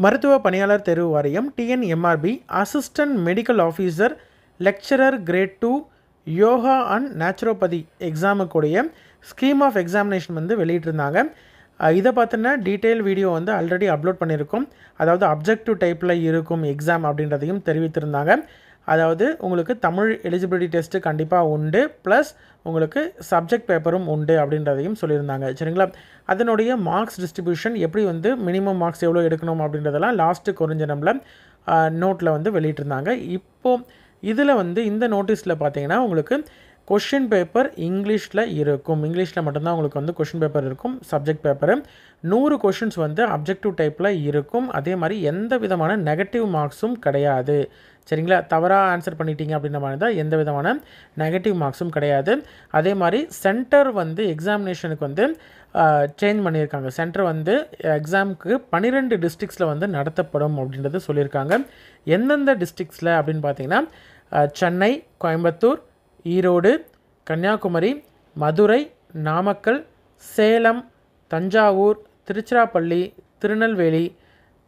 மருத்துவ பணியாளர் தேர்வு வாரியம் TNMRB assistant medical officer lecturer grade 2 yoga and naturopathy எக்ஸாமுக்குடைய ஸ்கீம் ஆஃப் எக்ஸாமினேஷன் வந்து வெளியிட்டிருந்தாங்க. இதை பார்த்தினா டீட்டெயில் வீடியோ வந்து ஆல்ரெடி அப்லோட் பண்ணியிருக்கோம். அதாவது அப்ஜெக்டிவ் டைப்பில் இருக்கும் எக்ஸாம் அப்படின்றதையும் தெரிவித்திருந்தாங்க. அதாவது உங்களுக்கு தமிழ் எலிஜிபிலிட்டி டெஸ்ட்டு கண்டிப்பாக உண்டு, ப்ளஸ் உங்களுக்கு சப்ஜெக்ட் பேப்பரும் உண்டு அப்படின்றதையும் சொல்லியிருந்தாங்க. சரிங்களா? அதனுடைய மார்க்ஸ் டிஸ்ட்ரிபியூஷன் எப்படி வந்து மினிமம் மார்க்ஸ் எவ்வளோ எடுக்கணும் அப்படின்றதெல்லாம் லாஸ்ட்டு குறிஞ்சனமில் நோட்டில் வந்து வெளியிட்டிருந்தாங்க. இப்போது இதில் வந்து இந்த நோட்டீஸில் பார்த்தீங்கன்னா உங்களுக்கு கொஷின் பேப்பர் இங்கிலீஷில் இருக்கும். இங்கிலீஷில் மட்டும்தான் உங்களுக்கு வந்து கொஷின் பேப்பர் இருக்கும். சப்ஜெக்ட் பேப்பரு 100 கொஷின்ஸ் வந்து அப்ஜெக்டிவ் டைப்பில் இருக்கும். அதே மாதிரி எந்த விதமான நெகட்டிவ் மார்க்ஸும் கிடையாது. சரிங்களா? தவறாக ஆன்சர் பண்ணிட்டீங்க அப்படின்ற மாதிரி தான் எந்த விதமான நெகட்டிவ் மார்க்ஸும் கிடையாது. அதே மாதிரி சென்டர் வந்து எக்ஸாமினேஷனுக்கு வந்து சேஞ்ச் பண்ணியிருக்காங்க. சென்டர் வந்து எக்ஸாமுக்கு 12 டிஸ்ட்ரிக்ஸில் வந்து நடத்தப்படும் அப்படின்றது சொல்லியிருக்காங்க. எந்தெந்த டிஸ்ட்ரிக்ஸில் அப்படின்னு பார்த்தீங்கன்னா சென்னை, கோயம்புத்தூர், ஈரோடு, கன்னியாகுமரி, மதுரை, நாமக்கல், சேலம், தஞ்சாவூர், திருச்சிராப்பள்ளி, திருநெல்வேலி,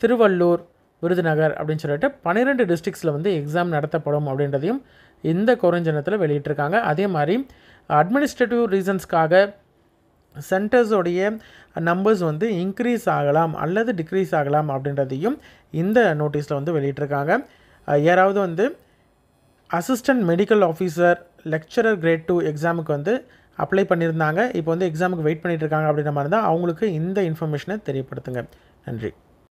திருவள்ளூர், விருதுநகர் அப்படின்னு சொல்லிட்டு 12 டிஸ்ட்ரிக்ஸில் வந்து எக்ஸாம் நடத்தப்படும் அப்படின்றதையும் இந்த குறைஞ்சனத்தில் வெளியிட்டிருக்காங்க. அதே மாதிரி அட்மினிஸ்ட்ரேட்டிவ் ரீசன்ஸ்க்காக சென்டர்ஸோடைய நம்பர்ஸ் வந்து இன்க்ரீஸ் ஆகலாம் அல்லது டிக்ரீஸ் ஆகலாம் அப்படின்றதையும் இந்த நோட்டீஸில் வந்து வெளியிட்டிருக்காங்க. யாராவது வந்து assistant medical officer lecturer grade 2 எக்ஸாமுக்கு வந்து அப்ளை பண்ணியிருந்தாங்க, இப்போ வந்து எக்ஸாமுக்கு வெயிட் பண்ணிகிட்டு இருக்காங்க அப்படின்ற மாதிரி தான் அவங்களுக்கு இந்த இன்ஃபர்மேஷனை தெரியப்படுத்துங்க. நன்றி.